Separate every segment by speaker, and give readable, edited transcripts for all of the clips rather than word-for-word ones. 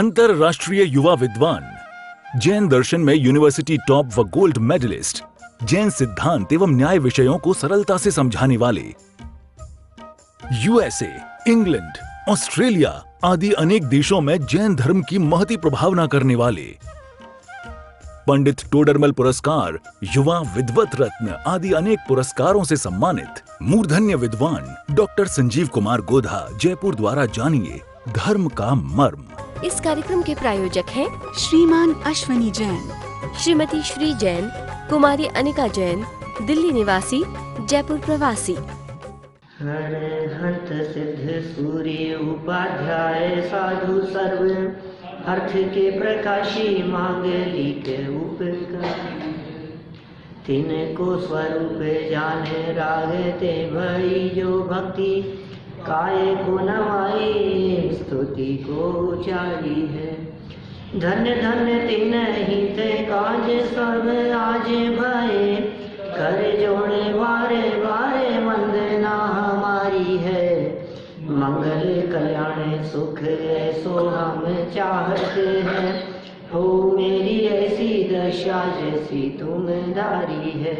Speaker 1: अंतरराष्ट्रीय युवा विद्वान, जैन दर्शन में यूनिवर्सिटी टॉप व गोल्ड मेडलिस्ट, जैन सिद्धांत एवं न्याय विषयों को सरलता से समझाने वाले, यूएसए, इंग्लैंड, ऑस्ट्रेलिया आदि अनेक देशों में जैन धर्म की महती प्रभावना करने वाले, पंडित टोडरमल पुरस्कार, युवा विद्वत रत्न आदि अनेक पुरस्कारों से सम्मानित मूर्धन्य विद्वान डॉक्टर संजीव कुमार गोधा जयपुर द्वारा जानिए धर्म का मर्म।
Speaker 2: इस कार्यक्रम के प्रायोजक हैं
Speaker 3: श्रीमान अश्वनी जैन,
Speaker 2: श्रीमती श्री जैन, कुमारी अनिका जैन, दिल्ली निवासी, जयपुर प्रवासी।
Speaker 4: हंत सिद्ध सूर्य उपाध्याय साधु सर्व अर्थ के प्रकाशी मांगलिक उपकार, तिनको स्वरूप जाने रागते भई जो भक्ति काय को नवाई स्तुति को उचारी है। धन्य धन्य तिन हित काज सब आज भये, कर जोड़े बारे बारे वंदना हमारी है। मंगल कल्याण सुख ऐसो हम चाहते हैं, हो मेरी ऐसी दशा जैसी तुम धारी है,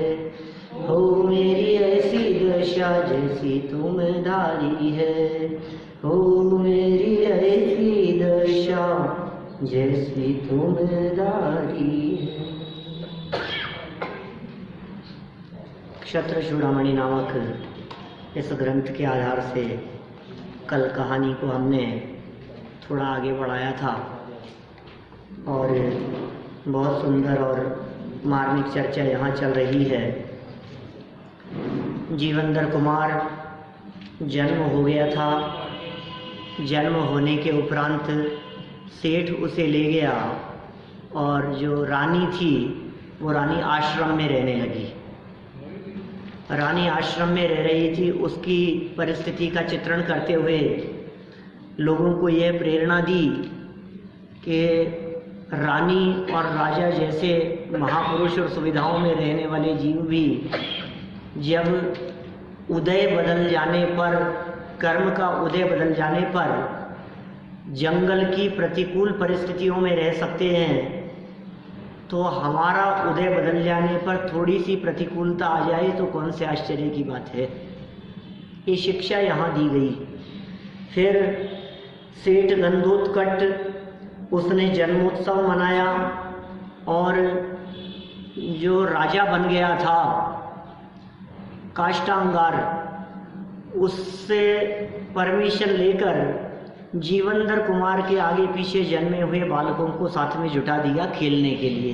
Speaker 4: हो मेरी ऐसी दशा जैसी तुम धारी है, हो मेरी ऐसी दशा जैसी तुम धारी है। क्षत्र चूड़ामणि नामक इस ग्रंथ के आधार से कल कहानी को हमने थोड़ा आगे बढ़ाया था और बहुत सुंदर और मार्मिक चर्चा यहाँ चल रही है। जीवंदर कुमार जन्म हो गया था, जन्म होने के उपरांत सेठ उसे ले गया और जो रानी थी वो रानी आश्रम में रहने लगी। रानी आश्रम में रह रही थी, उसकी परिस्थिति का चित्रण करते हुए लोगों को यह प्रेरणा दी कि रानी और राजा जैसे महापुरुष और सुविधाओं में रहने वाले जीव भी जब उदय बदल जाने पर, कर्म का उदय बदल जाने पर जंगल की प्रतिकूल परिस्थितियों में रह सकते हैं, तो हमारा उदय बदल जाने पर थोड़ी सी प्रतिकूलता आ जाए तो कौन से आश्चर्य की बात है। ये शिक्षा यहाँ दी गई। फिर सेठ गंधोत्कट उसने जन्मोत्सव मनाया और जो राजा बन गया था काष्टांगार, उससे परमिशन लेकर जीवंदर कुमार के आगे पीछे जन्मे हुए बालकों को साथ में जुटा दिया खेलने के लिए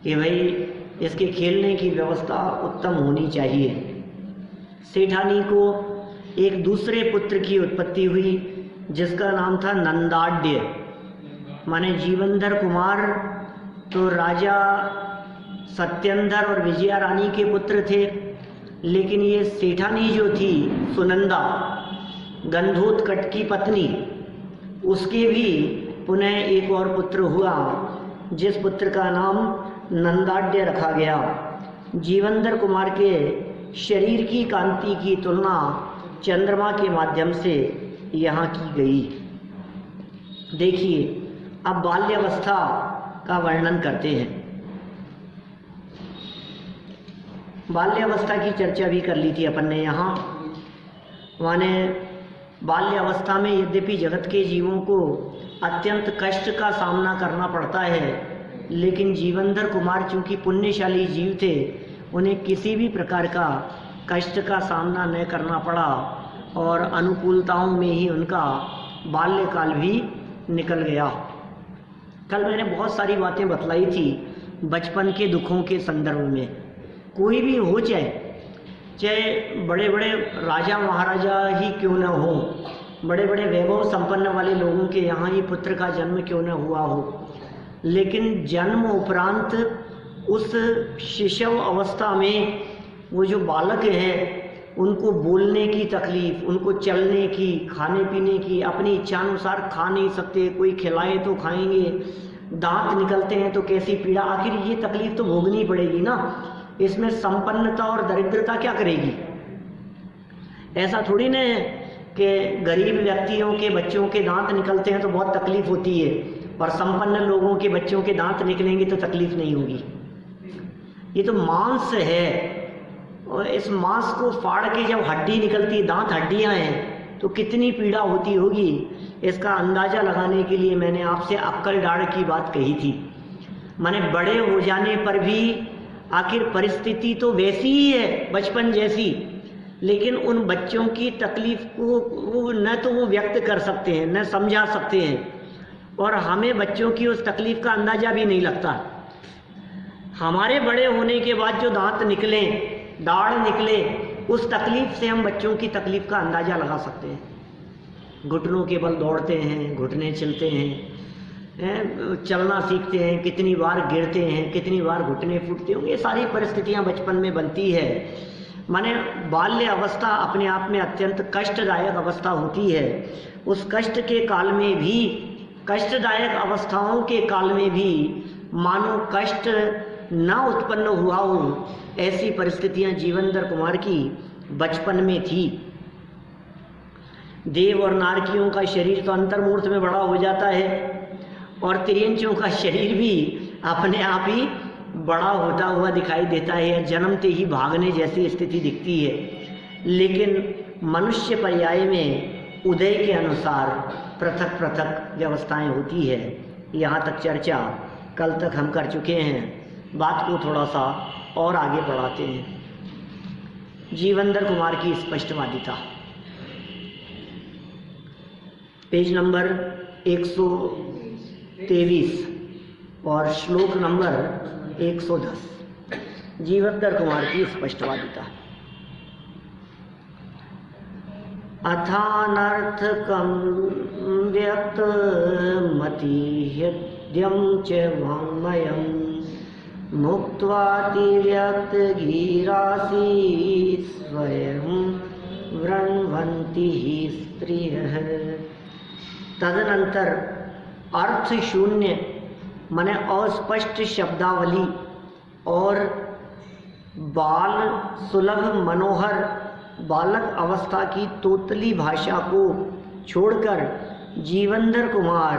Speaker 4: कि भाई इसके खेलने की व्यवस्था उत्तम होनी चाहिए। सेठानी को एक दूसरे पुत्र की उत्पत्ति हुई जिसका नाम था नंदाढ्य, माने जीवंदर कुमार तो राजा सत्येंद्र और विजया रानी के पुत्र थे, लेकिन ये सेठानी जो थी सुनंदा, गंधोत्कट की पत्नी, उसके भी पुनः एक और पुत्र हुआ जिस पुत्र का नाम नंदाढ्य रखा गया। जीवंदर कुमार के शरीर की कांति की तुलना चंद्रमा के माध्यम से यहाँ की गई। देखिए अब बाल्यावस्था का वर्णन करते हैं। बाल्यावस्था की चर्चा भी कर ली थी अपन ने यहाँ। माने बाल्यावस्था में यद्यपि जगत के जीवों को अत्यंत कष्ट का सामना करना पड़ता है, लेकिन जीवंदर कुमार चूंकि पुण्यशाली जीव थे, उन्हें किसी भी प्रकार का कष्ट का सामना न करना पड़ा और अनुकूलताओं में ही उनका बाल्यकाल भी निकल गया। कल मैंने बहुत सारी बातें बतलाई थी बचपन के दुखों के संदर्भ में। कोई भी हो, चाहे बड़े बड़े राजा महाराजा ही क्यों न हो, बड़े बड़े वैभव संपन्न वाले लोगों के यहाँ ही पुत्र का जन्म क्यों न हुआ हो, लेकिन जन्म उपरांत उस शिशव अवस्था में वो जो बालक हैं उनको बोलने की तकलीफ, उनको चलने की, खाने पीने की, अपनी इच्छानुसार खा नहीं सकते, कोई खिलाए तो खाएंगे, दांत निकलते हैं तो कैसी पीड़ा, आखिर ये तकलीफ तो भोगनी पड़ेगी ना। इसमें संपन्नता और दरिद्रता क्या करेगी? ऐसा थोड़ी न कि गरीब व्यक्तियों के बच्चों के दांत निकलते हैं तो बहुत तकलीफ होती है, और संपन्न लोगों के बच्चों के दांत निकलेंगे तो तकलीफ नहीं होगी। ये तो मांस है, और इस मांस को फाड़ के जब हड्डी निकलती, दांत हड्डियां हैं, तो कितनी पीड़ा होती होगी, इसका अंदाज़ा लगाने के लिए मैंने आपसे अक्कल डाढ़ की बात कही थी। माने बड़े हो जाने पर भी आखिर परिस्थिति तो वैसी ही है, बचपन जैसी, लेकिन उन बच्चों की तकलीफ को न तो वो व्यक्त कर सकते हैं, न समझा सकते हैं, और हमें बच्चों की उस तकलीफ का अंदाज़ा भी नहीं लगता। हमारे बड़े होने के बाद जो दांत निकले, दाढ़ निकले, उस तकलीफ से हम बच्चों की तकलीफ का अंदाज़ा लगा सकते हैं। घुटनों के बल दौड़ते हैं, घुटने चलते हैं, चलना सीखते हैं, कितनी बार गिरते हैं, कितनी बार घुटने फूटते होंगे, ये सारी परिस्थितियां बचपन में बनती है। माने बाल्य अवस्था अपने आप में अत्यंत कष्टदायक अवस्था होती है। उस कष्ट के काल में भी, कष्टदायक अवस्थाओं के काल में भी मानो कष्ट न उत्पन्न हुआ हो, ऐसी परिस्थितियां जीवनधर कुमार की बचपन में थी। देव और नारकियों का शरीर तो अंतर्मूर्त में बड़ा हो जाता है, और तिर्यंचों का शरीर भी अपने आप ही बड़ा होता हुआ दिखाई देता है, जन्मते ही भागने जैसी स्थिति दिखती है। लेकिन मनुष्य पर्याय में उदय के अनुसार पृथक पृथक व्यवस्थाएं होती है। यहाँ तक चर्चा कल तक हम कर चुके हैं, बात को थोड़ा सा और आगे बढ़ाते हैं। जीवनधर कुमार की स्पष्टवादिता, पेज नंबर 123 और श्लोक नंबर 110। जीवनधर कुमार की स्पष्टवादिता। अथानर्थकं व्यक्तमतिह्यद्यं च वाङ्मयं मुक्त्वातिव्यक्तगीरासि स्वयं वृण्वन्ति हि स्त्रियः। तदनंतर अर्थ शून्य माने अस्पष्ट शब्दावली और बाल सुलभ मनोहर बालक अवस्था की तोतली भाषा को छोड़कर जीवनधर कुमार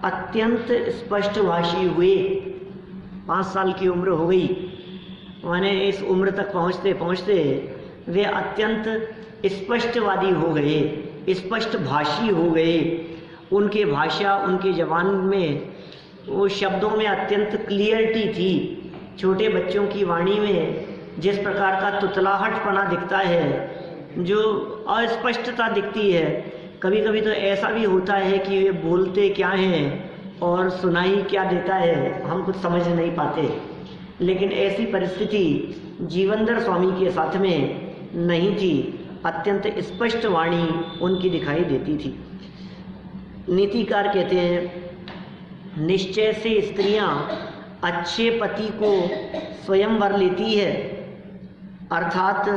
Speaker 4: अत्यंत स्पष्टभाषी हुए। 5 साल की उम्र हो गई, माने इस उम्र तक पहुँचते पहुँचते वे अत्यंत स्पष्टवादी हो गए, स्पष्ट भाषी हो गए। उनके भाषा, उनके जबान में, वो शब्दों में अत्यंत क्लियरिटी थी। छोटे बच्चों की वाणी में जिस प्रकार का तुतलाहटपना दिखता है, जो अस्पष्टता दिखती है, कभी कभी तो ऐसा भी होता है कि वे बोलते क्या हैं और सुनाई क्या देता है, हम कुछ समझ नहीं पाते। लेकिन ऐसी परिस्थिति जीवनधर स्वामी के साथ में नहीं थी, अत्यंत स्पष्ट वाणी उनकी दिखाई देती थी। नीतिकार कहते हैं, निश्चय से स्त्रियां अच्छे पति को स्वयं वर लेती है, अर्थात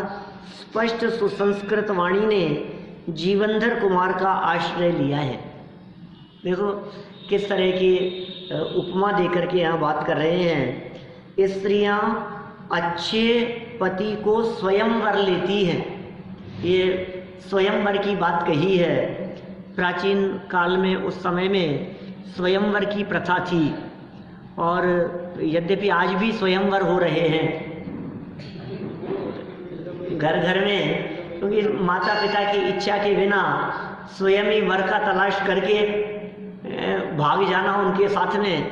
Speaker 4: स्पष्ट सुसंस्कृत वाणी ने जीवनधर कुमार का आश्रय लिया है। देखो किस तरह की उपमा देकर के यहाँ बात कर रहे हैं। स्त्रियां अच्छे पति को स्वयं वर लेती हैं, ये स्वयंवर की बात कही है। प्राचीन काल में, उस समय में स्वयंवर की प्रथा थी, और यद्यपि आज भी स्वयंवर हो रहे हैं घर घर में, क्योंकि माता पिता की इच्छा के बिना स्वयं ही वर का तलाश करके भाग जाना उनके साथ में,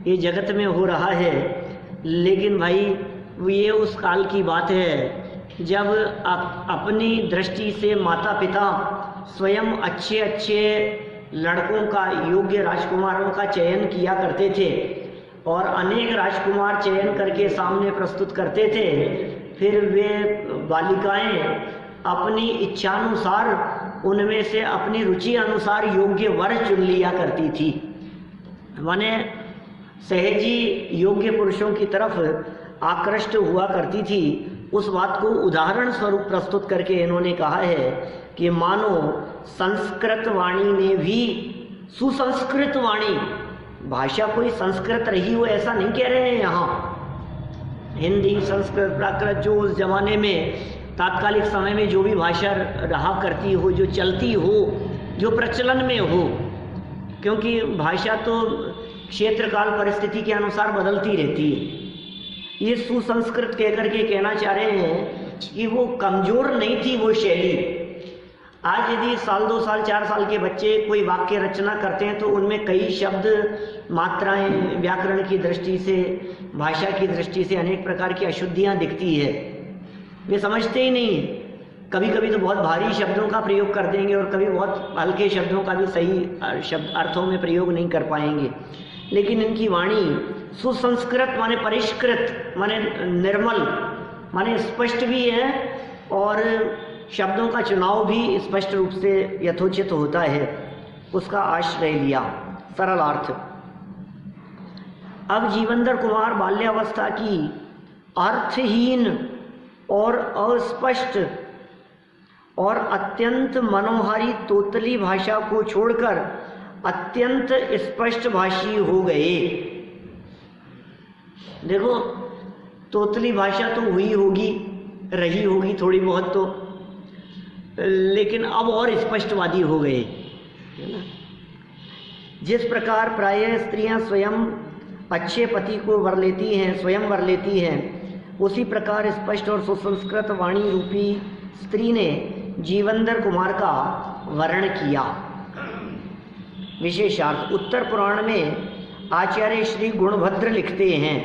Speaker 4: ये जगत में हो रहा है। लेकिन भाई ये उस काल की बात है जब अपनी दृष्टि से माता पिता स्वयं अच्छे अच्छे लड़कों का, योग्य राजकुमारों का चयन किया करते थे, और अनेक राजकुमार चयन करके सामने प्रस्तुत करते थे। फिर वे बालिकाएं अपनी इच्छानुसार उनमें से अपनी रुचि अनुसार योग्य वर चुन लिया करती थी, माने सहजी योग्य पुरुषों की तरफ आकृष्ट हुआ करती थी। उस बात को उदाहरण स्वरूप प्रस्तुत करके इन्होंने कहा है कि मानो संस्कृत वाणी ने भी, सुसंस्कृत वाणी, भाषा कोई संस्कृत रही हो ऐसा नहीं कह रहे हैं यहाँ, हिंदी संस्कृत प्राकृत जो उस जमाने में तात्कालिक समय में जो भी भाषा रहा करती हो, जो चलती हो, जो प्रचलन में हो, क्योंकि भाषा तो क्षेत्र काल परिस्थिति के अनुसार बदलती रहती है। ये सुसंस्कृत कहकर के कहना चाह रहे हैं कि वो कमज़ोर नहीं थी वो शैली। आज यदि साल 2 साल 4 साल के बच्चे कोई वाक्य रचना करते हैं तो उनमें कई शब्द, मात्राएं, व्याकरण की दृष्टि से, भाषा की दृष्टि से अनेक प्रकार की अशुद्धियां दिखती है। वे समझते ही नहीं है। कभी कभी तो बहुत भारी शब्दों का प्रयोग कर देंगे और कभी बहुत हल्के शब्दों का भी सही शब्द अर्थों में प्रयोग नहीं कर पाएंगे। लेकिन इनकी वाणी सुसंस्कृत माने परिष्कृत माने निर्मल माने स्पष्ट भी है और शब्दों का चुनाव भी स्पष्ट रूप से यथोचित होता है। उसका आश्रय लिया, सरल अर्थ। अब जीवंदर कुमार बाल्यावस्था की अर्थहीन और अस्पष्ट और अत्यंत मनोहारी तोतली भाषा को छोड़कर अत्यंत स्पष्ट भाषी हो गए। देखो, तोतली भाषा तो हुई होगी, रही होगी थोड़ी बहुत तो, लेकिन अब और स्पष्टवादी हो गए, है ना। जिस प्रकार प्रायः स्त्रियां स्वयं अच्छे पति को वर लेती हैं, स्वयं वर लेती हैं, उसी प्रकार स्पष्ट और सुसंस्कृत वाणी रूपी स्त्री ने जीवंदर कुमार का वर्ण किया। विशेषार्थ उत्तर पुराण में आचार्य श्री गुणभद्र लिखते हैं,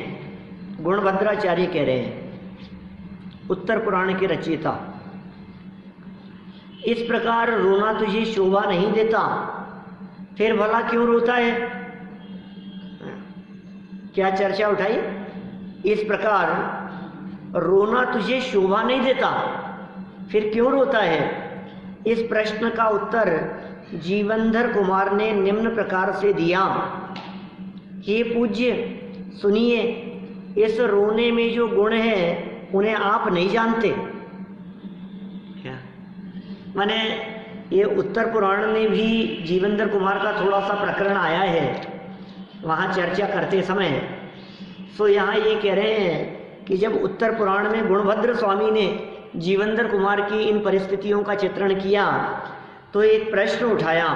Speaker 4: गुणभद्राचार्य कह रहे हैं, उत्तर पुराण के रचयिता, इस प्रकार रोना तुझे शोभा नहीं देता, फिर भला क्यों रोता है। क्या चर्चा उठाई। इस प्रकार रोना तुझे शोभा नहीं देता, फिर क्यों रोता है। इस प्रश्न का उत्तर जीवंधर कुमार ने निम्न प्रकार से दिया। हे पूज्य, सुनिए, इस रोने में जो गुण है उन्हें आप नहीं जानते। क्या माने, ये उत्तर पुराण में भी जीवंधर कुमार का थोड़ा सा प्रकरण आया है वहाँ चर्चा करते समय। सो यहाँ ये कह रहे हैं कि जब उत्तर पुराण में गुणभद्र स्वामी ने जीवंधर कुमार की इन परिस्थितियों का चित्रण किया तो एक प्रश्न उठाया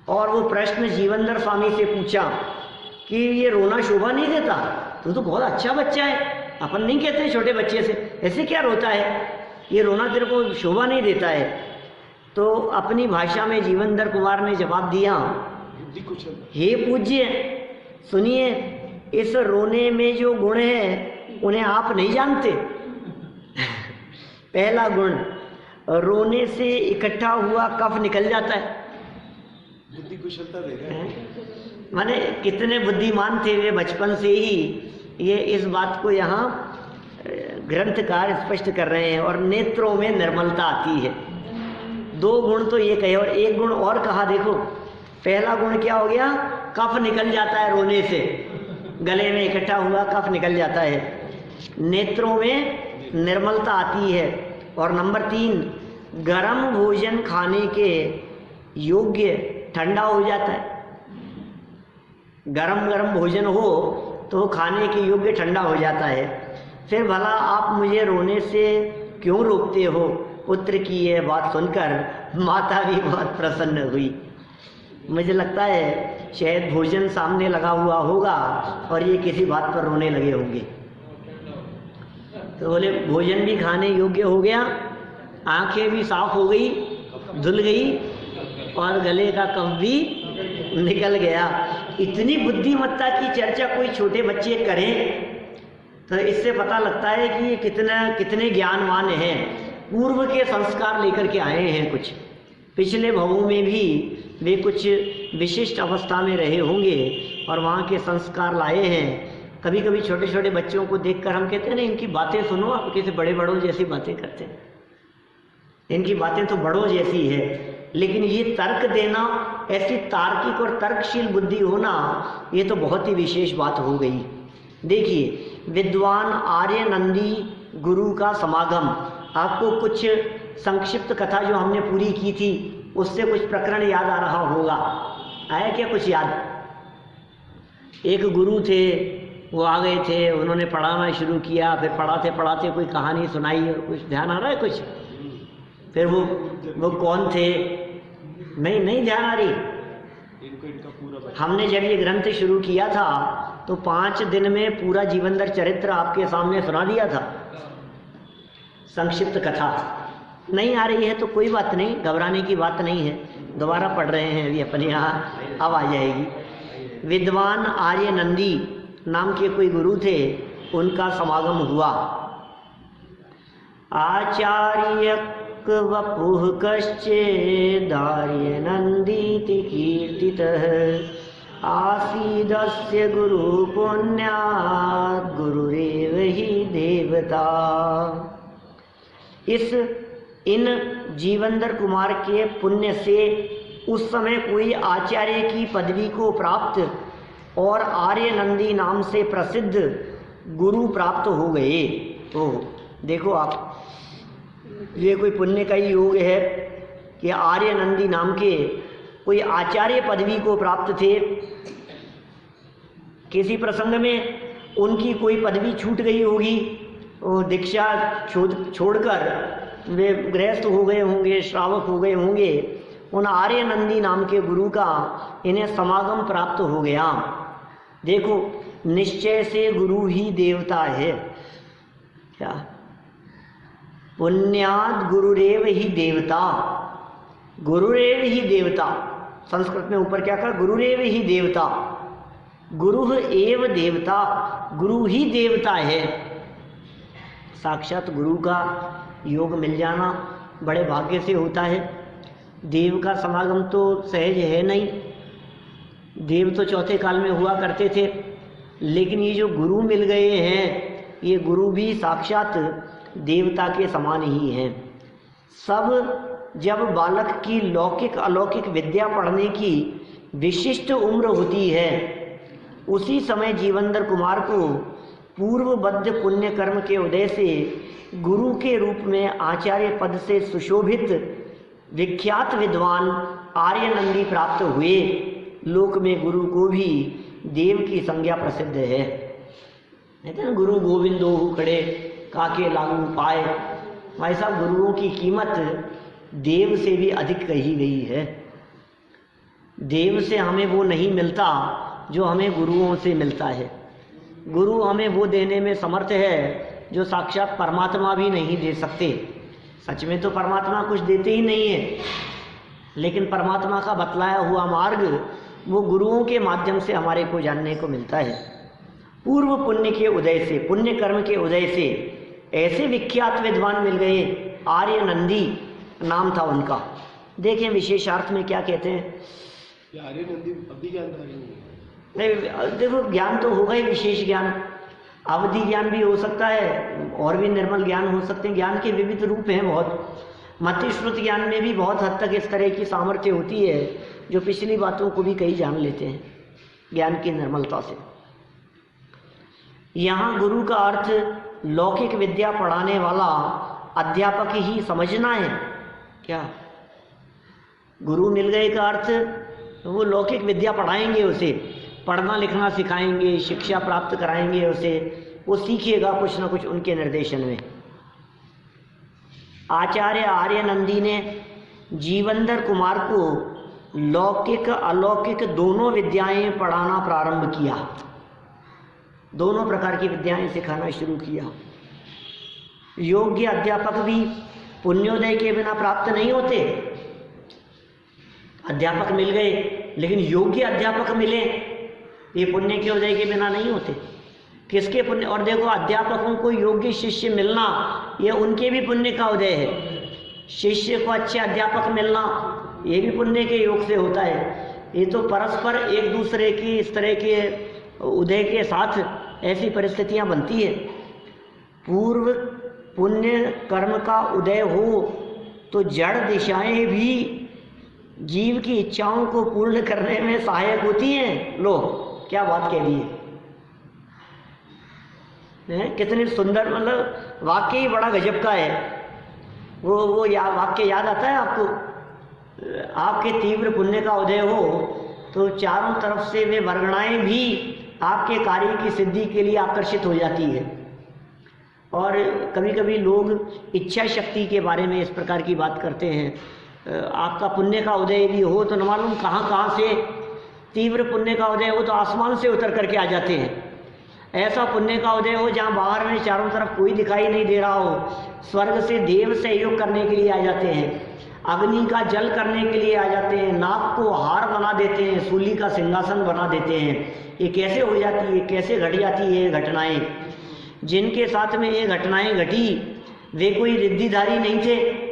Speaker 4: और वो प्रश्न जीवंधर स्वामी से पूछा कि ये रोना शोभा नहीं देता, तू तो बहुत अच्छा बच्चा है, अपन नहीं कहते छोटे बच्चे से ऐसे क्या रोता है, ये रोना तेरे को शोभा नहीं देता है। तो अपनी भाषा में जीवंधर कुमार ने जवाब दिया, हे पूज्य, सुनिए, इस रोने में जो गुण है उन्हें आप नहीं जानते। पहला गुण, रोने से इकट्ठा हुआ कफ निकल जाता है। बुद्धि कुशलता दे रहे हैं। माने कितने बुद्धिमान थे वे बचपन से ही, ये इस बात को यहाँ ग्रंथकार स्पष्ट कर रहे हैं। और नेत्रों में निर्मलता आती है। 2 गुण तो ये कहे और एक गुण और कहा। देखो, पहला गुण क्या हो गया, कफ निकल जाता है रोने से, गले में इकट्ठा हुआ कफ निकल जाता है। नेत्रों में निर्मलता आती है। और नंबर 3, गरम भोजन खाने के योग्य ठंडा हो जाता है। गरम गरम भोजन हो तो खाने के योग्य ठंडा हो जाता है। फिर भला आप मुझे रोने से क्यों रोकते हो। पुत्र की यह बात सुनकर माता भी बहुत प्रसन्न हुई। मुझे लगता है शायद भोजन सामने लगा हुआ होगा और ये किसी बात पर रोने लगे होंगे। तो बोले भोजन भी खाने योग्य हो गया, आंखें भी साफ हो गई, धुल गई और गले का कफ भी निकल गया। इतनी बुद्धिमत्ता की चर्चा कोई छोटे बच्चे करें तो इससे पता लगता है कि ये कितने ज्ञानवान हैं। पूर्व के संस्कार लेकर के आए हैं। कुछ पिछले भवों में भी वे कुछ विशिष्ट अवस्था में रहे होंगे और वहाँ के संस्कार लाए हैं। कभी कभी छोटे छोटे बच्चों को देखकर हम कहते हैं ना, इनकी बातें सुनो, आप किसी बड़े बड़ों जैसी बातें करते हैं, इनकी बातें तो बड़ों जैसी है। लेकिन ये तर्क देना, ऐसी तार्किक और तर्कशील बुद्धि होना, ये तो बहुत ही विशेष बात हो गई। देखिए, विद्वान आर्य नंदी गुरु का समागम। आपको कुछ संक्षिप्त कथा जो हमने पूरी की थी उससे कुछ प्रकरण याद आ रहा होगा। आया क्या कुछ याद। एक गुरु थे, वो आ गए थे, उन्होंने पढ़ाना शुरू किया, फिर पढ़ाते पढ़ाते कोई कहानी सुनाई और कुछ ध्यान आ रहा है कुछ? फिर वो कौन थे? नहीं ध्यान आ रही। हमने जब ये ग्रंथ शुरू किया था तो 5 दिन में पूरा जीवनदर चरित्र आपके सामने सुना दिया था, संक्षिप्त कथा। नहीं आ रही है तो कोई बात नहीं, घबराने की बात नहीं है, दोबारा पढ़ रहे हैं अभी अपने यहाँ, अब आ जाएगी। विद्वान आर्य नंदी नाम के कोई गुरु थे, उनका समागम हुआ। आचार्य वपुः कश्चिदार्य नंदीति कीर्तितः आसीदस्य गुरु पुण्यात् गुरुरेव ही देवता। इन जीवंदर कुमार के पुण्य से उस समय कोई आचार्य की पदवी को प्राप्त और आर्य नंदी नाम से प्रसिद्ध गुरु प्राप्त हो गए। तो देखो आप, ये कोई पुण्य का ही योग है कि आर्य नंदी नाम के कोई आचार्य पदवी को प्राप्त थे। किसी प्रसंग में उनकी कोई पदवी छूट गई होगी, वो दीक्षा छोड़कर वे गृहस्थ हो गए होंगे, श्रावक हो गए होंगे, उन आर्य नंदी नाम के गुरु का इन्हें समागम प्राप्त हो गया। देखो, निश्चय से गुरु ही देवता है। क्या? पुण्याद गुरुरेव ही देवता, गुरुरेव ही देवता। संस्कृत में ऊपर क्या कहा? गुरुरेव ही देवता, गुरु एव देवता, गुरु ही देवता है। साक्षात गुरु का योग मिल जाना बड़े भाग्य से होता है। देव का समागम तो सहज है नहीं, देव तो चौथे काल में हुआ करते थे, लेकिन ये जो गुरु मिल गए हैं, ये गुरु भी साक्षात देवता के समान ही हैं। सब जब बालक की लौकिक अलौकिक विद्या पढ़ने की विशिष्ट उम्र होती है, उसी समय जीवंदर कुमार को पूर्वबद्ध पुण्य कर्म के उदय से गुरु के रूप में आचार्य पद से सुशोभित विख्यात विद्वान आर्य नंदी प्राप्त हुए। लोक में गुरु को भी देव की संज्ञा प्रसिद्ध है। कहते हैं गुरु गोविंदो खड़े काके लागू पाए। भाई साहब, गुरुओं की कीमत देव से भी अधिक कही गई है। देव से हमें वो नहीं मिलता जो हमें गुरुओं से मिलता है। गुरु हमें वो देने में समर्थ है जो साक्षात परमात्मा भी नहीं दे सकते। सच में तो परमात्मा कुछ देते ही नहीं है, लेकिन परमात्मा का बतलाया हुआ मार्ग वो गुरुओं के माध्यम से हमारे को जानने को मिलता है। पूर्व पुण्य के उदय से, पुण्य कर्म के उदय से ऐसे विख्यात विद्वान मिल गए, आर्य नंदी नाम था उनका। देखें विशेषार्थ में क्या कहते हैं।
Speaker 5: आर्य नंदी अभी ज्ञान
Speaker 4: नहीं, देखो ज्ञान तो होगा ही, विशेष ज्ञान, अवधि ज्ञान भी हो सकता है और भी निर्मल ज्ञान हो सकते हैं। ज्ञान के विविध रूप हैं बहुत। मति श्रुत ज्ञान में भी बहुत हद तक इस तरह की सामर्थ्य होती है जो पिछली बातों को भी कई जान लेते हैं ज्ञान की निर्मलता से। यहाँ गुरु का अर्थ लौकिक विद्या पढ़ाने वाला अध्यापक ही समझना है। क्या? गुरु मिल गए का अर्थ वो लौकिक विद्या पढ़ाएंगे, उसे पढ़ना लिखना सिखाएंगे, शिक्षा प्राप्त कराएंगे उसे, वो सीखेगा कुछ ना कुछ उनके निर्देशन में। आचार्य आर्य नंदी ने जीवंदर कुमार को लौकिक अलौकिक दोनों विद्याएं पढ़ाना प्रारंभ किया, दोनों प्रकार की विद्याएं सिखाना शुरू किया। योग्य अध्यापक भी पुण्योदय के बिना प्राप्त नहीं होते। अध्यापक मिल गए, लेकिन योग्य अध्यापक मिले, ये पुण्य के उदय के बिना नहीं होते। किसके पुण्य? और देखो, अध्यापकों को योग्य शिष्य मिलना ये उनके भी पुण्य का उदय है। शिष्य को अच्छे अध्यापक मिलना ये भी पुण्य के योग से होता है। ये तो परस्पर एक दूसरे की इस तरह के उदय के साथ ऐसी परिस्थितियां बनती है। पूर्व पुण्य कर्म का उदय हो तो जड़ दिशाएं भी जीव की इच्छाओं को पूर्ण करने में सहायक होती हैं। लो, क्या बात कह दी है, कितनी सुंदर, मतलब वाक्य ही बड़ा गजब का है। वो वाक्य याद आता है आपको? आपके तीव्र पुण्य का उदय हो तो चारों तरफ से वे वर्गणाएं भी आपके कार्य की सिद्धि के लिए आकर्षित हो जाती है। और कभी कभी लोग इच्छा शक्ति के बारे में इस प्रकार की बात करते हैं, आपका पुण्य का उदय यदि हो तो न मालूम कहाँ कहाँ से तीव्र पुण्य का उदय हो तो आसमान से उतर करके आ जाते हैं। ऐसा पुण्य का उदय हो जहाँ बाहर में चारों तरफ कोई दिखाई नहीं दे रहा हो, स्वर्ग से देव सहयोग करने के लिए आ जाते हैं, अग्नि का जल करने के लिए आ जाते हैं, नाग को हार बना देते हैं, सूली का सिंहासन बना देते हैं। ये कैसे हो जाती है, कैसे घट जाती है ये घटनाएं? जिनके साथ में ये घटनाएं घटी वे कोई रिद्धिधारी नहीं थे,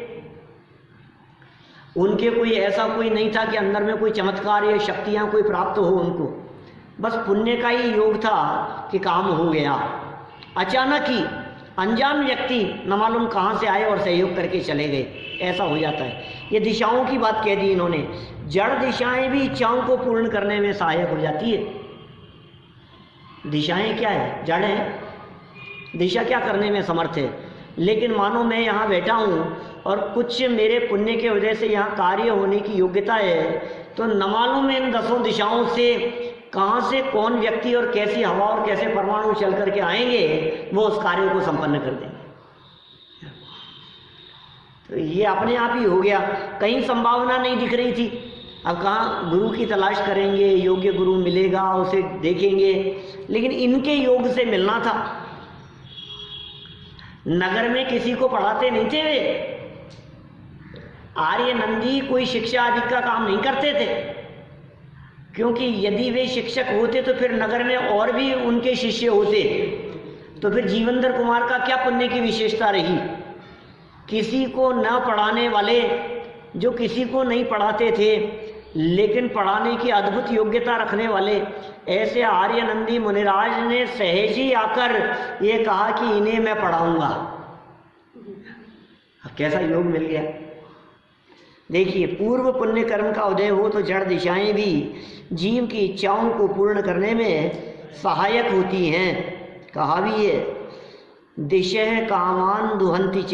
Speaker 4: उनके कोई ऐसा कोई नहीं था कि अंदर में कोई चमत्कार या शक्तियां कोई प्राप्त हो उनको, बस पुण्य का ही योग था कि काम हो गया। अचानक ही अनजान व्यक्ति न मालूम कहाँ से आए और सहयोग करके चले गए, ऐसा हो जाता है। ये दिशाओं की बात कह दी इन्होंने। जड़ दिशाएं भी इच्छाओं को पूर्ण करने में सहायक हो जाती है। दिशाएं क्या है? जड़ है। दिशा क्या करने में समर्थ है? लेकिन मानो मैं यहाँ बैठा हूँ और कुछ मेरे पुण्य के वजह से यहाँ कार्य होने की योग्यता है, तो न मालूम इन 10 दिशाओं से कहाँ से कौन व्यक्ति और कैसी हवा और कैसे परमाणु चल करके आएंगे, वो उस कार्य को संपन्न कर देंगे। तो ये अपने आप ही हो गया। कहीं संभावना नहीं दिख रही थी, अब कहाँ गुरु की तलाश करेंगे, योग्य गुरु मिलेगा, उसे देखेंगे, लेकिन इनके योग से मिलना था। नगर में किसी को पढ़ाते नहीं थे वे। आर्य नंदी कोई शिक्षा आदि का काम नहीं करते थे, क्योंकि यदि वे शिक्षक होते तो फिर नगर में और भी उनके शिष्य होते, तो फिर जीवनधर कुमार का क्या पुण्य की विशेषता रही? किसी को न पढ़ाने वाले, जो किसी को नहीं पढ़ाते थे लेकिन पढ़ाने की अद्भुत योग्यता रखने वाले, ऐसे आर्य नंदी मुनिराज ने सहज ही आकर ये कहा कि इन्हें मैं पढ़ाऊंगा। अब कैसा योग मिल गया। देखिए, पूर्व पुण्य कर्म का उदय हो तो जड़ दिशाएं भी जीव की इच्छाओं को पूर्ण करने में सहायक होती हैं। कहा भी है, दिशः कामान दुहंति च।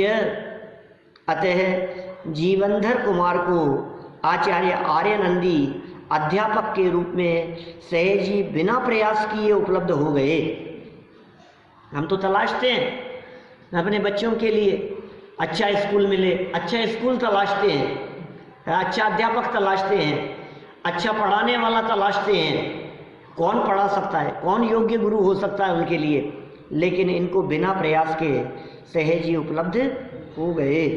Speaker 4: अतः जीवनधर कुमार को आचार्य आर्य नंदी अध्यापक के रूप में सहज ही बिना प्रयास किए उपलब्ध हो गए। हम तो तलाशते हैं अपने बच्चों के लिए अच्छा स्कूल मिले, अच्छा स्कूल तलाशते हैं, अच्छा अध्यापक तलाशते हैं, अच्छा पढ़ाने वाला तलाशते हैं, कौन पढ़ा सकता है, कौन योग्य गुरु हो सकता है उनके लिए, लेकिन इनको बिना प्रयास के सहज ही उपलब्ध हो गए।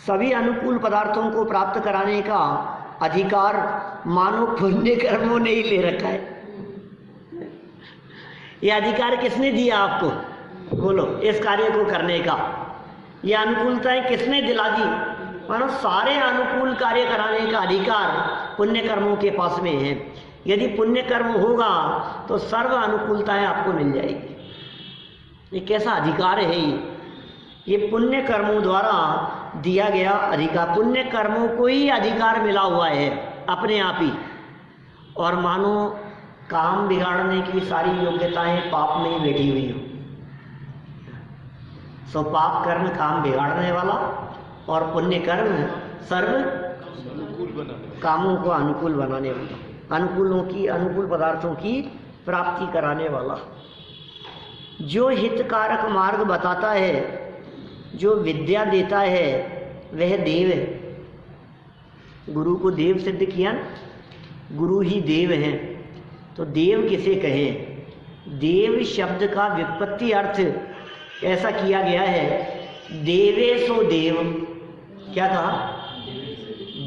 Speaker 4: सभी अनुकूल पदार्थों को प्राप्त कराने का अधिकार मानव पुण्य कर्मों ने ही ले रखा है। यह अधिकार किसने दिया आपको? बोलो, इस कार्य को करने का यह अनुकूलताएं किसने दिला दी? मानो सारे अनुकूल कार्य कराने का अधिकार पुण्य कर्मों के पास में है। यदि पुण्य कर्म होगा तो सर्व अनुकूलताएं आपको मिल जाएगी। ये कैसा अधिकार है? ये पुण्य कर्मों द्वारा दिया गया अधिकार। पुण्य कर्मों को ही अधिकार मिला हुआ है अपने आप ही। और मानो काम बिगाड़ने की सारी योग्यताएं पाप में ही बैठी हुई हो। सो पाप कर्म काम बिगाड़ने वाला और पुण्य कर्म सर्व कामों को अनुकूल बनाने वाला, अनुकूल पदार्थों की प्राप्ति कराने वाला। जो हितकारक मार्ग बताता है, जो विद्या देता है, वह देव है। गुरु को देव सिद्ध किया ना, गुरु ही देव हैं। तो देव किसे कहें? देव शब्द का व्युत्पत्ति अर्थ ऐसा किया गया है, देवे सो देव। क्या कहा?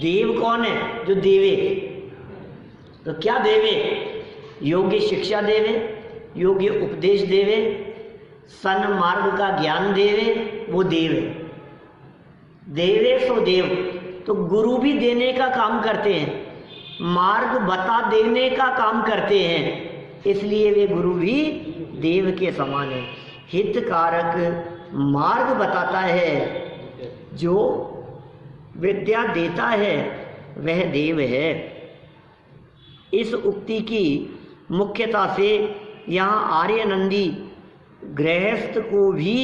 Speaker 4: देव कौन है? जो देवे। तो क्या देवे? योग्य शिक्षा देवे, योग्य उपदेश देवे, सन्मार्ग का ज्ञान देवे, वो देव है। देवे सो देव। तो गुरु भी देने का काम करते हैं, मार्ग बता देने का काम करते हैं, इसलिए वे गुरु भी देव के समान है। हितकारक मार्ग बताता है, जो विद्या देता है वह देव है। इस उक्ति की मुख्यता से यहाँ आर्य नंदी गृहस्थ को भी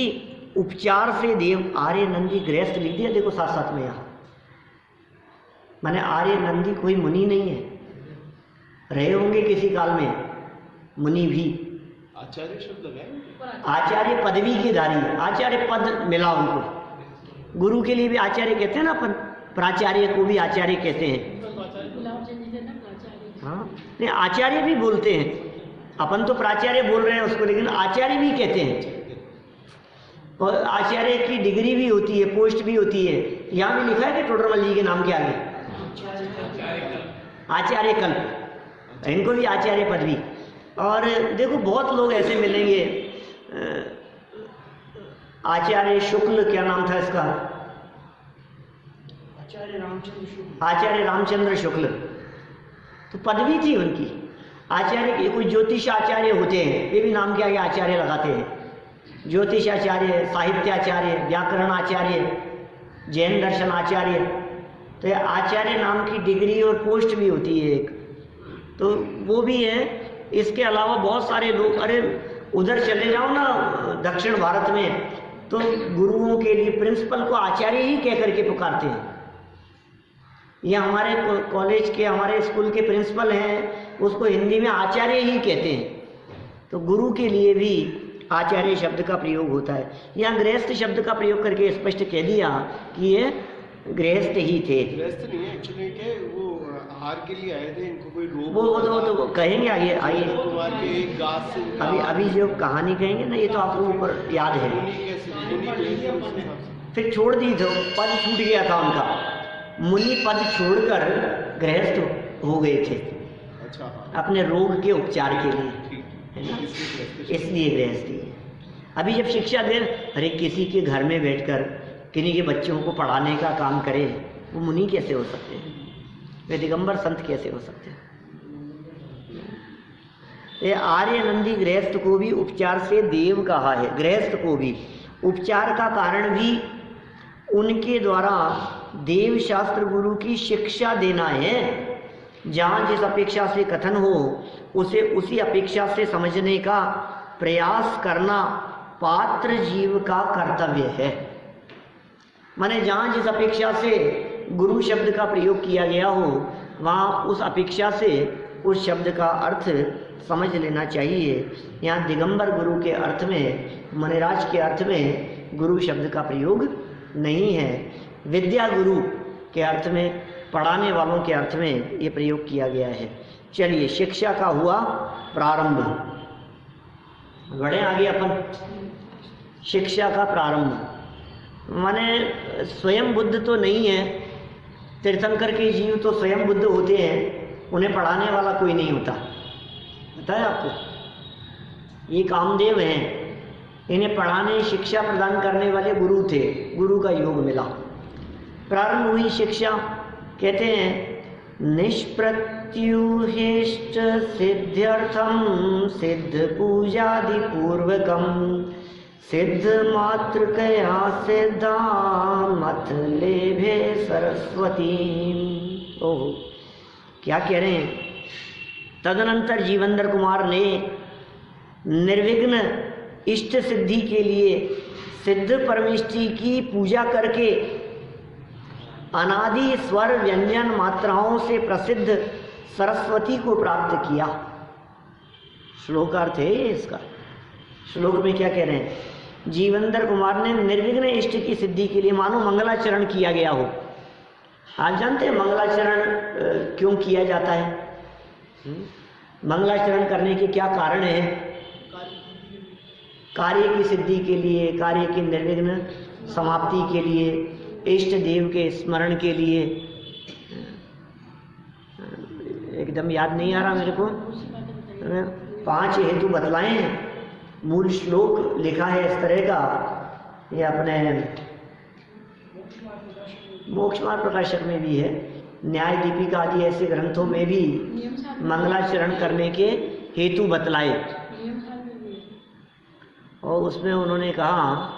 Speaker 4: उपचार से देव। आर्य नंदी गृहस्थ लिख दिया, देखो साथ साथ में यहाँ। माने आर्य नंदी कोई मुनि नहीं है, रहे होंगे किसी काल में मुनि भी।
Speaker 5: आचार्य शब्द लगाए,
Speaker 4: आचार्य पदवी के धारी, आचार्य पद मिला उनको। गुरु के लिए भी आचार्य कहते हैं ना अपन, प्राचार्य को भी आचार्य कहते हैं। हाँ नहीं, आचार्य भी बोलते हैं अपन, तो प्राचार्य बोल रहे हैं उसको, लेकिन आचार्य भी कहते हैं। और आचार्य की डिग्री भी होती है, पोस्ट भी होती है। यहाँ भी लिखा है कि टोडरमल जी के नाम के आगे आचार्य कल्प, इनको भी आचार्य पदवी। और देखो बहुत लोग ऐसे मिलेंगे, आचार्य शुक्ल, क्या नाम था इसका, आचार्य रामचंद्र शुक्ल, तो पदवी थी उनकी आचार्य की। कोई ज्योतिष आचार्य होते हैं, वे भी नाम के आगे आचार्य लगाते हैं। ज्योतिष आचार्य, साहित्याचार्य, व्याकरण आचार्य, जैन दर्शन आचार्य, तो आचार्य नाम की डिग्री और पोस्ट भी होती है एक, तो वो भी है। इसके अलावा बहुत सारे लोग, अरे उधर चले जाओ ना दक्षिण भारत में, तो गुरुओं के लिए प्रिंसिपल को आचार्य ही कह करके पुकारते हैं। ये हमारे कॉलेज के, हमारे स्कूल के प्रिंसिपल हैं, उसको हिंदी में आचार्य ही कहते हैं। तो गुरु के लिए भी आचार्य शब्द का प्रयोग होता है। यहाँ गृहस्थ शब्द का प्रयोग करके स्पष्ट कह दिया कि ये गृहस्थ ही थे।
Speaker 5: गृहस्थ नहीं है एक्चुअली, के वो आहार के लिए आए थे, इनको कोई रोग,
Speaker 4: वो तो कहेंगे आगे आइए,
Speaker 5: कुमार के एक गाछ से
Speaker 4: अभी जो कहानी कहेंगे ना, ये तो आपको ऊपर याद है। फिर छोड़ दी, तो पद छूट गया था उनका, मुनि पद छोड़कर गृहस्थ हो गए थे।
Speaker 5: अच्छा,
Speaker 4: अपने रोग के उपचार के लिए, है ना, इसलिए गृहस्थी है। अभी जब शिक्षा दे, अरे किसी के घर में बैठकर किन्हीं के बच्चों को पढ़ाने का काम करे, वो मुनि कैसे हो सकते हैं, वे दिगंबर संत कैसे हो सकते हैं। ये आर्य नंदी गृहस्थ को भी उपचार से देव कहा है। गृहस्थ को भी उपचार का कारण भी उनके द्वारा देव शास्त्र गुरु की शिक्षा देना है। जहाँ जिस अपेक्षा से कथन हो, उसे उसी अपेक्षा से समझने का प्रयास करना पात्र जीव का कर्तव्य है। माने जहाँ जिस अपेक्षा से गुरु शब्द का प्रयोग किया गया हो, वहाँ उस अपेक्षा से उस शब्द का अर्थ समझ लेना चाहिए। यहाँ दिगंबर गुरु के अर्थ में, मनिराज के अर्थ में गुरु शब्द का प्रयोग नहीं है। विद्या गुरु के अर्थ में, पढ़ाने वालों के अर्थ में ये प्रयोग किया गया है। चलिए, शिक्षा का हुआ प्रारंभ, बढ़े आगे अपन। शिक्षा का प्रारंभ माने स्वयं बुद्ध तो नहीं है, तीर्थंकर के जीव तो स्वयं बुद्ध होते हैं, उन्हें पढ़ाने वाला कोई नहीं होता। पता है आपको, ये कामदेव हैं, इन्हें पढ़ाने, शिक्षा प्रदान करने वाले गुरु थे, गुरु का योग मिला, प्रारंभ हुई शिक्षा। कहते हैं निष्प्रत्युहेष्ट सिद्ध्यर्थम सिद्ध पूजादि पूर्वकम सिद्ध मातृकया सिद्धा मत लेभे सरस्वती। ओह, क्या कह रहे हैं। तदनंतर जीवेंद्र कुमार ने निर्विघ्न इष्ट सिद्धि के लिए सिद्ध परमेष्टि की पूजा करके अनादि स्वर व्यंजन मात्राओं से प्रसिद्ध सरस्वती को प्राप्त किया। श्लोकार्थ है इसका। श्लोक में क्या कह रहे हैं, जीवेंद्र कुमार ने निर्विघ्न इष्ट की सिद्धि के लिए, मानो मंगलाचरण किया गया हो। आप जानते हैं मंगलाचरण क्यों किया जाता है? मंगलाचरण करने के क्या कारण है? कार्य की सिद्धि के लिए, कार्य की निर्विघ्न समाप्ति के लिए, इष्ट देव के स्मरण के लिए। एकदम याद नहीं आ रहा मेरे को, 5 हेतु बतलाए हैं। मूल श्लोक लिखा है इस तरह का, ये अपने मोक्षमार्ग प्रकाशक में भी है, न्याय दीपिका आदि ऐसे ग्रंथों में भी मंगलाचरण करने के हेतु बतलाए। और उसमें उन्होंने कहा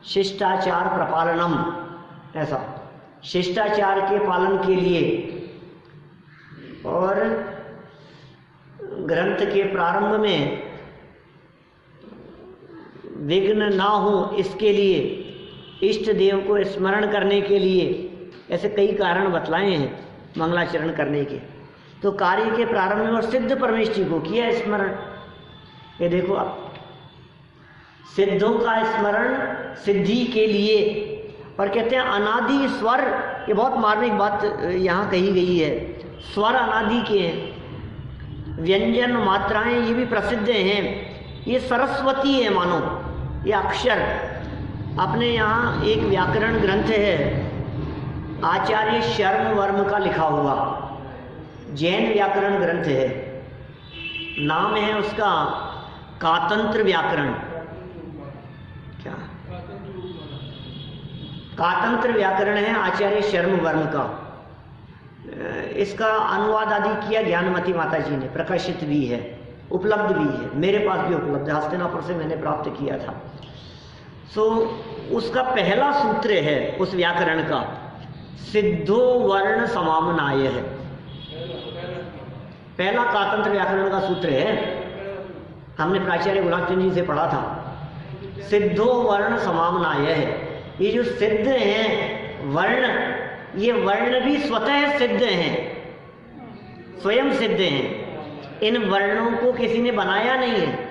Speaker 4: शिष्टाचार प्रपालनम, ऐसा शिष्टाचार के पालन के लिए और ग्रंथ के प्रारंभ में विघ्न ना हो इसके लिए, इष्ट देव को स्मरण करने के लिए, ऐसे कई कारण बतलाए हैं मंगलाचरण करने के। तो कार्य के प्रारंभ में और सिद्ध परमेष्टि को किया स्मरण। ये देखो आप, सिद्धों का स्मरण सिद्धि के लिए, और कहते हैं अनादि स्वर, ये बहुत मार्मिक बात यहाँ कही गई है। स्वर अनादि के हैं, व्यंजन मात्राएं ये भी प्रसिद्ध हैं, ये सरस्वती है मानो, ये अक्षर। अपने यहाँ एक व्याकरण ग्रंथ है आचार्य शर्म वर्म का लिखा हुआ, जैन व्याकरण ग्रंथ है, नाम है उसका कातंत्र व्याकरण। क्या कातंत्र व्याकरण है आचार्य शर्म वर्म का। इसका अनुवाद आदि किया ज्ञानमती माता जी ने, प्रकाशित भी है, उपलब्ध भी है, मेरे पास भी उपलब्ध है, हस्तिनापुर से मैंने प्राप्त किया था। सो उसका पहला सूत्र है उस व्याकरण का, सिद्धो वर्ण समामनाय है, पहला कातंत्र व्याकरण का सूत्र है। हमने प्राचार्य गुलाबचंद जी से पढ़ा था, सिद्धो वर्ण समामनाय है। ये जो सिद्ध हैं वर्ण, ये वर्ण भी स्वतः सिद्ध हैं, स्वयं सिद्ध हैं। इन वर्णों को किसी ने बनाया नहीं है,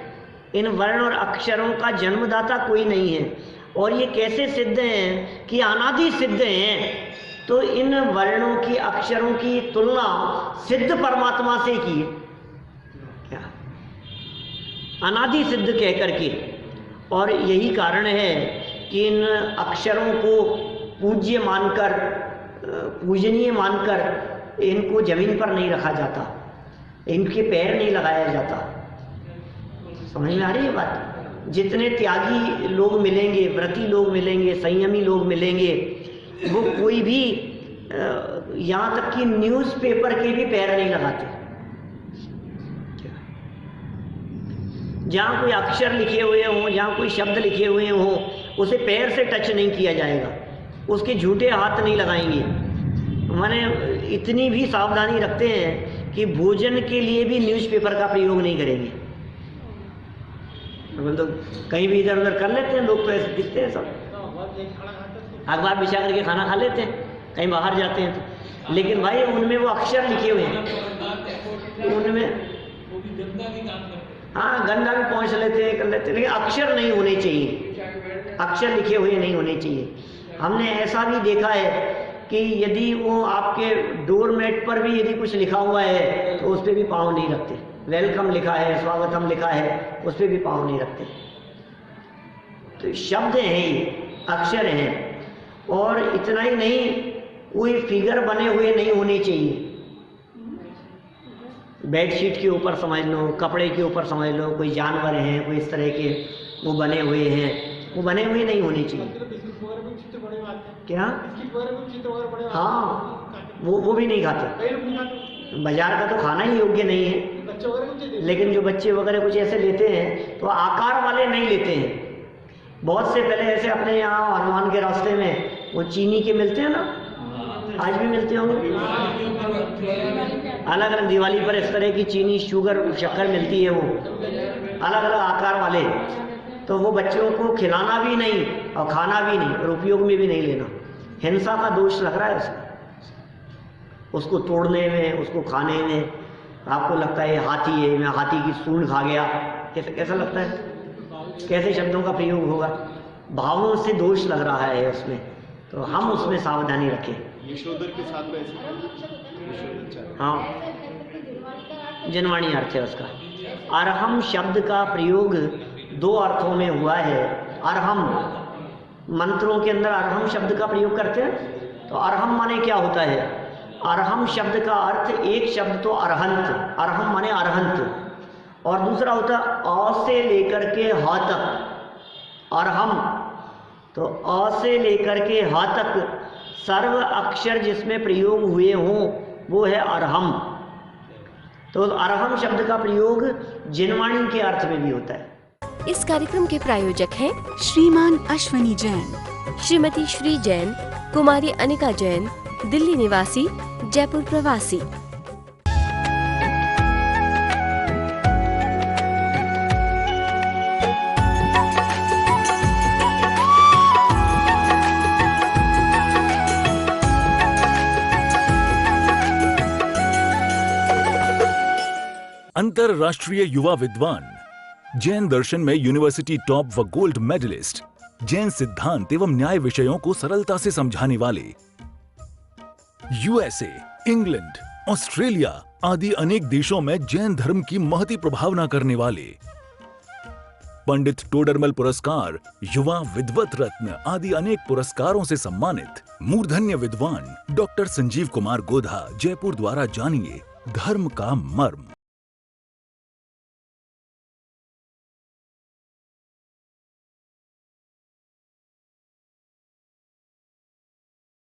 Speaker 4: इन वर्ण और अक्षरों का जन्मदाता कोई नहीं है। और ये कैसे सिद्ध हैं कि अनादि सिद्ध हैं। तो इन वर्णों की अक्षरों की तुलना सिद्ध परमात्मा से की, क्या अनादि सिद्ध कह करके। और यही कारण है कि इन अक्षरों को पूज्य मानकर, पूजनीय मानकर इनको जमीन पर नहीं रखा जाता, इनके पैर नहीं लगाया जाता। समझ में आ रही है बात? जितने त्यागी लोग मिलेंगे, व्रती लोग मिलेंगे, संयमी लोग मिलेंगे, वो कोई भी यहाँ तक कि न्यूज़पेपर के भी पैर नहीं लगाते। जहाँ कोई अक्षर लिखे हुए हों, जहाँ कोई शब्द लिखे हुए हों, उसे पैर से टच नहीं किया जाएगा, उसके झूठे हाथ नहीं लगाएंगे। माने इतनी भी सावधानी रखते हैं कि भोजन के लिए भी न्यूज़पेपर का प्रयोग नहीं करेंगे। तो कहीं भी इधर उधर कर लेते हैं लोग, तो ऐसे दिखते हैं सब, अखबार बिछा करके खाना खा लेते हैं कहीं बाहर जाते हैं तो। लेकिन भाई उनमें वो अक्षर लिखे हुए हैं, उनमें हाँ गंदा भी पहुँच लेते हैं, कर लेते हैं, लेकिन अक्षर नहीं होने चाहिए, अक्षर लिखे हुए नहीं होने चाहिए। हमने ऐसा भी देखा है कि यदि वो आपके डोरमेट पर भी यदि कुछ लिखा हुआ है तो उस पर भी पाँव नहीं रखते। वेलकम लिखा है, स्वागतम लिखा है, उस पर भी पाँव नहीं रखते। तो शब्द हैं ये, अक्षर हैं। और इतना ही नहीं, कोई फिगर बने हुए नहीं होने चाहिए। बेडशीट के ऊपर समझ लो, कपड़े के ऊपर समझ लो, कोई जानवर हैं, कोई इस तरह के वो बने हुए हैं, वो बने हुए नहीं होने चाहिए। क्या? हाँ, वो भी नहीं खाते। बाजार का तो खाना ही योग्य नहीं है, लेकिन जो बच्चे वगैरह कुछ ऐसे लेते हैं तो आकार वाले नहीं लेते हैं। बहुत से पहले ऐसे अपने यहाँ हनुमान के रास्ते में वो चीनी के मिलते हैं ना, आज भी मिलते होंगे, अलग अलग दिवाली पर इस तरह की चीनी, शुगर, शक्कर मिलती है, वो अलग अलग आकार वाले। तो वो बच्चों को खिलाना भी नहीं और खाना भी नहीं और उपयोग में भी नहीं लेना। हिंसा का दोष लग रहा है उसको तोड़ने में, उसको खाने में। आपको लगता है हाथी है, मैं हाथी की सूंड खा गया, कैसा लगता है? कैसे शब्दों का प्रयोग होगा? भावों से दोष लग रहा है उसमें, तो हम उसमें सावधानी रखें।
Speaker 5: यशोधर के साथ में
Speaker 4: हाँ, जनवाणी अर्थ है उसका। अरहम शब्द का प्रयोग दो अर्थों में हुआ है। अरहम, मंत्रों के अंदर अरहम शब्द का प्रयोग करते हैं। तो अरहम माने क्या होता है? अरहम शब्द का अर्थ, एक शब्द तो अरहंत, अरहम माने अरहंत, और दूसरा होता है अ से लेकर के ह तक अरहम। तो अ से लेकर के ह तक सर्व अक्षर जिसमें प्रयोग हुए हों वो है अरहम। तो अरहम शब्द का प्रयोग जिनवाणी के अर्थ में भी होता है।
Speaker 2: इस कार्यक्रम के प्रायोजक हैं
Speaker 3: श्रीमान अश्वनी जैन,
Speaker 2: श्रीमती श्री जैन, कुमारी अनिका जैन, दिल्ली निवासी, जयपुर प्रवासी।
Speaker 1: अंतरराष्ट्रीय युवा विद्वान, जैन दर्शन में यूनिवर्सिटी टॉप व गोल्ड मेडलिस्ट, जैन सिद्धांत एवं न्याय विषयों को सरलता से समझाने वाले, यूएसए, इंग्लैंड, ऑस्ट्रेलिया आदि अनेक देशों में जैन धर्म की महती प्रभावना करने वाले, पंडित टोडरमल पुरस्कार, युवा विद्वत रत्न आदि अनेक पुरस्कारों से सम्मानित मूर्धन्य विद्वान डॉक्टर संजीव कुमार गोधा, जयपुर द्वारा जानिए धर्म का मर्म।